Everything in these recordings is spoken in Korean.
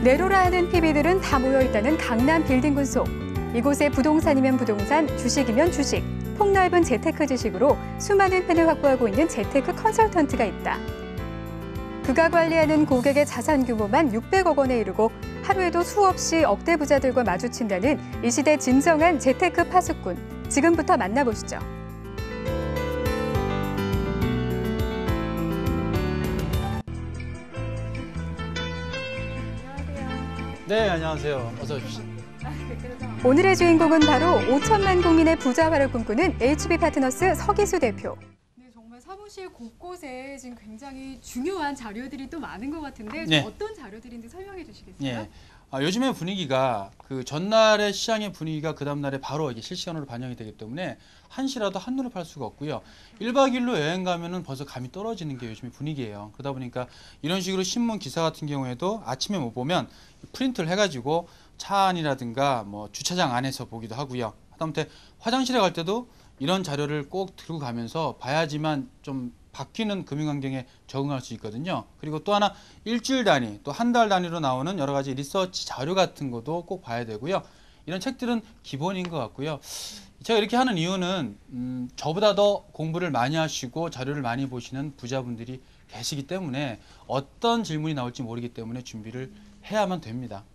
내로라 하는 PB들은 다 모여있다는 강남 빌딩군 속. 이곳에 부동산이면 부동산, 주식이면 주식, 폭넓은 재테크 지식으로 수많은 팬을 확보하고 있는 재테크 컨설턴트가 있다. 그가 관리하는 고객의 자산 규모만 600억 원에 이르고 하루에도 수없이 억대 부자들과 마주친다는 이 시대 진정한 재테크 파수꾼. 지금부터 만나보시죠. 네, 안녕하세요. 어서 오십시오. 오늘의 주인공은 바로 5천만 국민의 부자화를 꿈꾸는 HB파트너스 서기수 대표. 네, 정말 사무실 곳곳에 지금 굉장히 중요한 자료들이 또 많은 것 같은데 네. 어떤 자료들인지 설명해 주시겠어요? 예. 요즘의 분위기가 그 전날의 시장의 분위기가 그 다음 날에 바로 이게 실시간으로 반영이 되기 때문에 한시라도 한눈에 팔 수가 없고요. 1박 2일로 여행 가면은 벌써 감이 떨어지는 게 요즘의 분위기예요. 그러다 보니까 이런 식으로 신문 기사 같은 경우에도 아침에 못 보면 프린트를 해가지고 차 안이라든가 뭐 주차장 안에서 보기도 하고요. 하다못해 화장실에 갈 때도 이런 자료를 꼭 들고 가면서 봐야지만 좀 바뀌는 금융환경에 적응할 수 있거든요. 그리고 또 하나 일주일 단위, 또 한 달 단위로 나오는 여러 가지 리서치 자료 같은 것도 꼭 봐야 되고요. 이런 책들은 기본인 것 같고요. 제가 이렇게 하는 이유는 저보다 더 공부를 많이 하시고 자료를 많이 보시는 부자분들이 계시기 때문에 어떤 질문이 나올지 모르기 때문에 준비를 해야만 됩니다.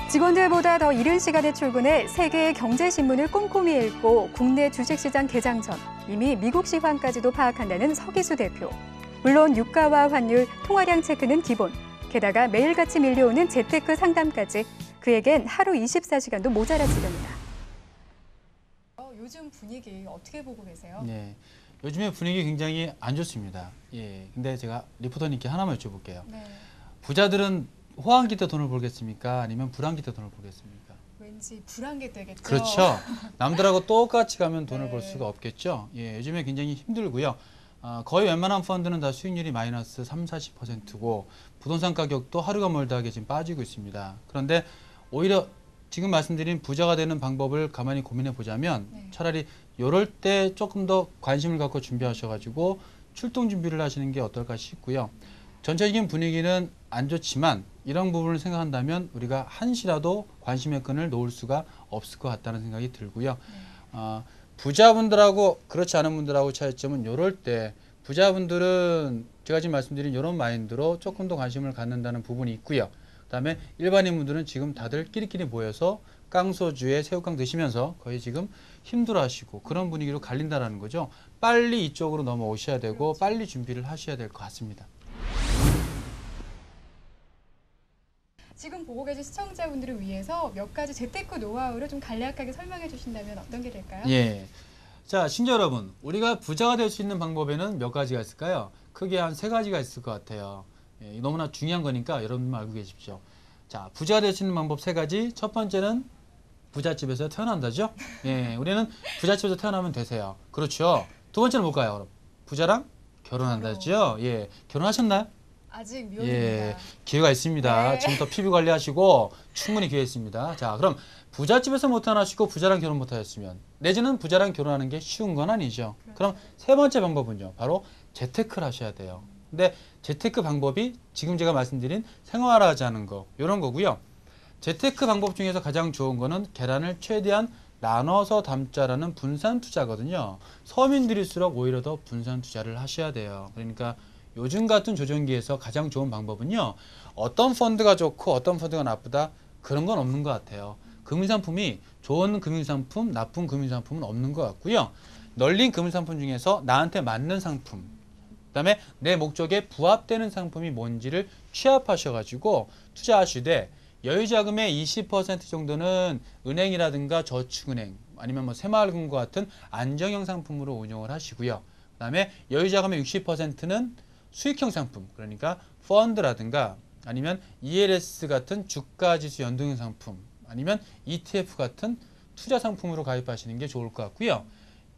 직원들보다 더 이른 시간에 출근해 세계의 경제신문을 꼼꼼히 읽고 국내 주식시장 개장 전 이미 미국 시황까지도 파악한다는 서기수 대표. 물론 유가와 환율, 통화량 체크는 기본. 게다가 매일같이 밀려오는 재테크 상담까지 그에겐 하루 24시간도 모자라 지경이다. 요즘 분위기 어떻게 보고 계세요? 네, 요즘의 분위기 굉장히 안 좋습니다. 예, 근데 제가 리포터님께 하나만 여쭤볼게요. 네. 부자들은 호황기 때 돈을 벌겠습니까? 아니면 불황기 때 돈을 벌겠습니까? 왠지 불안게 되겠죠. 그렇죠. 남들하고 똑같이 가면 돈을 네. 벌 수가 없겠죠. 예, 요즘에 굉장히 힘들고요. 거의 웬만한 펀드는 다 수익률이 마이너스 30~40%고 부동산 가격도 하루가 멀다 하게 지금 빠지고 있습니다. 그런데 오히려 지금 말씀드린 부자가 되는 방법을 가만히 고민해 보자면 네. 차라리 이럴 때 조금 더 관심을 갖고 준비하셔가지고 출동 준비를 하시는 게 어떨까 싶고요. 전체적인 분위기는 안 좋지만 이런 부분을 생각한다면 우리가 한시라도 관심의 끈을 놓을 수가 없을 것 같다는 생각이 들고요. 부자분들하고 그렇지 않은 분들하고 차이점은 이럴 때 부자분들은 제가 지금 말씀드린 이런 마인드로 조금 더 관심을 갖는다는 부분이 있고요. 그다음에 일반인분들은 지금 다들 끼리끼리 모여서 깡소주에 새우깡 드시면서 거의 지금 힘들어하시고 그런 분위기로 갈린다라는 거죠. 빨리 이쪽으로 넘어오셔야 되고 그렇죠. 빨리 준비를 하셔야 될 것 같습니다. 지금 보고 계신 시청자분들을 위해서 몇 가지 재테크 노하우를 좀 간략하게 설명해 주신다면 어떤 게 될까요? 예. 자, 시청자 여러분, 우리가 부자가 될 수 있는 방법에는 몇 가지가 있을까요? 크게 한 3가지가 있을 것 같아요. 예, 너무나 중요한 거니까 여러분만 알고 계십시오. 자, 부자가 될 수 있는 방법 3가지. 첫 번째는 부잣집에서 태어난다죠? 예, 우리는 부잣집에서 태어나면 되세요. 그렇죠. 두 번째는 뭘까요, 그럼? 부자랑 결혼한다죠? 예, 결혼하셨나요? 아직 미혼입니다. 예, 기회가 있습니다. 네. 지금부터 피부 관리하시고 충분히 기회 있습니다. 자, 그럼 부잣집에서 못 태어나시고 부자랑 결혼 못 하셨으면 내지는 부자랑 결혼하는 게 쉬운 건 아니죠. 그렇죠. 그럼 세 번째 방법은요. 바로 재테크를 하셔야 돼요. 근데 재테크 방법이 지금 제가 말씀드린 생활하자는 거 이런 거고요. 재테크 방법 중에서 가장 좋은 거는 계란을 최대한 나눠서 담자라는 분산 투자거든요. 서민들일수록 오히려 더 분산 투자를 하셔야 돼요. 그러니까 요즘 같은 조정기에서 가장 좋은 방법은요. 어떤 펀드가 좋고 어떤 펀드가 나쁘다 그런 건 없는 것 같아요. 금융상품이 좋은 금융상품, 나쁜 금융상품은 없는 것 같고요. 널린 금융상품 중에서 나한테 맞는 상품, 그다음에 내 목적에 부합되는 상품이 뭔지를 취합하셔가지고 투자하시되 여유자금의 20% 정도는 은행이라든가 저축은행 아니면 뭐 새마을금과 같은 안정형 상품으로 운용을 하시고요. 그다음에 여유자금의 60%는 수익형 상품, 그러니까 펀드라든가 아니면 ELS 같은 주가지수 연동형 상품, 아니면 ETF 같은 투자 상품으로 가입하시는 게 좋을 것 같고요.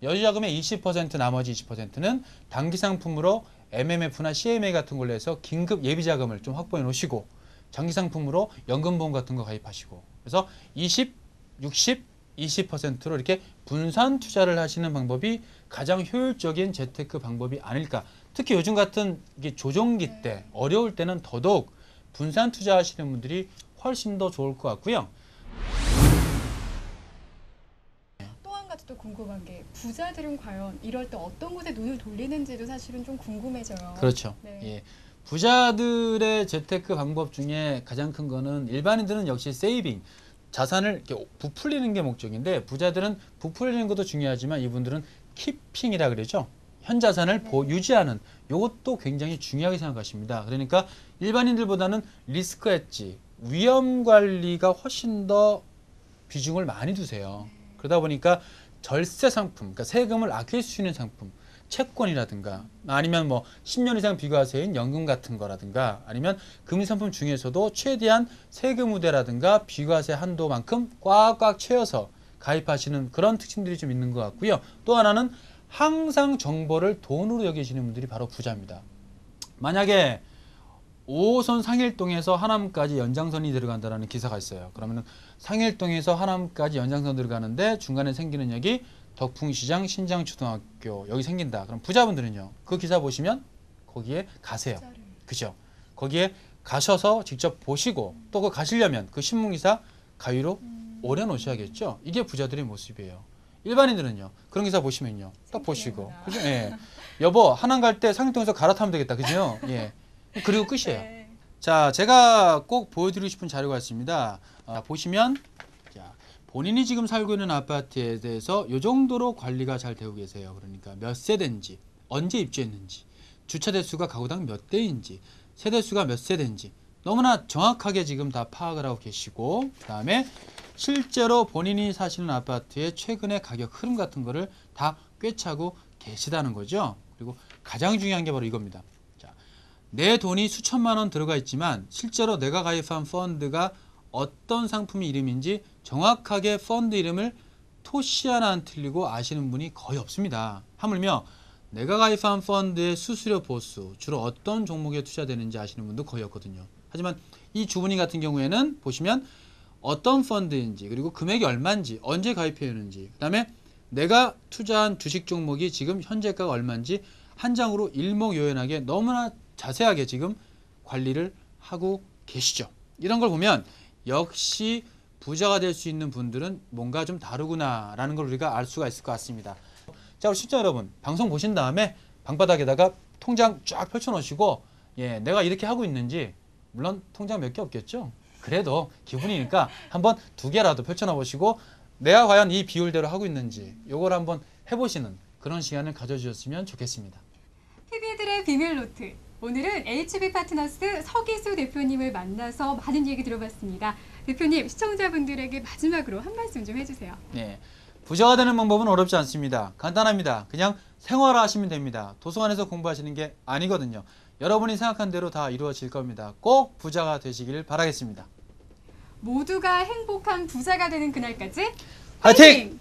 여유자금의 20% 나머지 20%는 단기 상품으로 MMF나 CMA 같은 걸로 해서 긴급 예비자금을 좀 확보해 놓으시고 장기 상품으로 연금보험 같은 거 가입하시고 그래서 20, 60, 20%로 이렇게 분산 투자를 하시는 방법이 가장 효율적인 재테크 방법이 아닐까. 특히 요즘 같은 이게 조정기 때 어려울 때는 더더욱 분산 투자하시는 분들이 훨씬 더 좋을 것 같고요. 또 한 가지 또 궁금한 게 부자들은 과연 이럴 때 어떤 곳에 눈을 돌리는지도 사실은 좀 궁금해져요. 그렇죠. 네. 예. 부자들의 재테크 방법 중에 가장 큰 거는 일반인들은 역시 세이빙, 자산을 이렇게 부풀리는 게 목적인데 부자들은 부풀리는 것도 중요하지만 이분들은 키핑이라 그러죠. 현 자산을 유지하는 이것도 굉장히 중요하게 생각하십니다. 그러니까 일반인들보다는 리스크 엣지, 위험 관리가 훨씬 더 비중을 많이 두세요. 그러다 보니까 절세 상품, 그러니까 세금을 아낄 수 있는 상품, 채권이라든가 아니면 뭐 10년 이상 비과세인 연금 같은 거라든가 아니면 금리 상품 중에서도 최대한 세금 우대라든가 비과세 한도만큼 꽉꽉 채워서 가입하시는 그런 특징들이 좀 있는 것 같고요. 또 하나는 항상 정보를 돈으로 여기시는 분들이 바로 부자입니다. 만약에 5호선 상일동에서 하남까지 연장선이 들어간다는 기사가 있어요. 그러면 상일동에서 하남까지 연장선 들어가는데 중간에 생기는 역이 덕풍시장, 신장초등학교 여기 생긴다. 그럼 부자분들은요. 그 기사 보시면 거기에 가세요. 그죠? 거기에 가셔서 직접 보시고 또 그 가시려면 그 신문기사 가위로 오려놓으셔야겠죠. 이게 부자들의 모습이에요. 일반인들은요. 그런 기사 보시면요. 딱 보시고. 그죠? 예. 여보, 하남 갈 때 상일동에서 갈아타면 되겠다. 그죠? 예. 그리고 끝이에요. 네. 자, 제가 꼭 보여드리고 싶은 자료가 있습니다. 보시면 자, 본인이 지금 살고 있는 아파트에 대해서 이 정도로 관리가 잘 되고 계세요. 그러니까 몇 세대인지, 언제 입주했는지, 주차 대수가 가구당 몇 대인지, 세대수가 몇 세대인지 너무나 정확하게 지금 다 파악을 하고 계시고 그 다음에 실제로 본인이 사시는 아파트의 최근의 가격 흐름 같은 거를 다 꿰차고 계시다는 거죠. 그리고 가장 중요한 게 바로 이겁니다. 내 돈이 수천만 원 들어가 있지만 실제로 내가 가입한 펀드가 어떤 상품이 이름인지 정확하게 펀드 이름을 토시 하나 안 틀리고 아시는 분이 거의 없습니다. 하물며 내가 가입한 펀드의 수수료 보수, 주로 어떤 종목에 투자되는지 아시는 분도 거의 없거든요. 하지만 이 주부님 같은 경우에는 보시면 어떤 펀드인지 그리고 금액이 얼마인지 언제 가입했는지 그 다음에 내가 투자한 주식 종목이 지금 현재가가 얼마인지 한 장으로 일목요연하게 너무나 자세하게 지금 관리를 하고 계시죠. 이런 걸 보면 역시 부자가 될 수 있는 분들은 뭔가 좀 다르구나라는 걸 우리가 알 수가 있을 것 같습니다. 자, 우리 시청자 여러분, 방송 보신 다음에 방바닥에다가 통장 쫙 펼쳐놓으시고 예, 내가 이렇게 하고 있는지 물론 통장 몇 개 없겠죠. 그래도 기분이니까 한번 2개라도 펼쳐놔 보시고 내가 과연 이 비율대로 하고 있는지 요걸 한번 해보시는 그런 시간을 가져주셨으면 좋겠습니다. TV들의 비밀 노트. 오늘은 HB파트너스 서기수 대표님을 만나서 많은 얘기 들어봤습니다. 대표님, 시청자분들에게 마지막으로 한 말씀 좀 해주세요. 네, 부자가 되는 방법은 어렵지 않습니다. 간단합니다. 그냥 생활화하시면 됩니다. 도서관에서 공부하시는 게 아니거든요. 여러분이 생각한 대로 다 이루어질 겁니다. 꼭 부자가 되시길 바라겠습니다. 모두가 행복한 부자가 되는 그날까지 화이팅!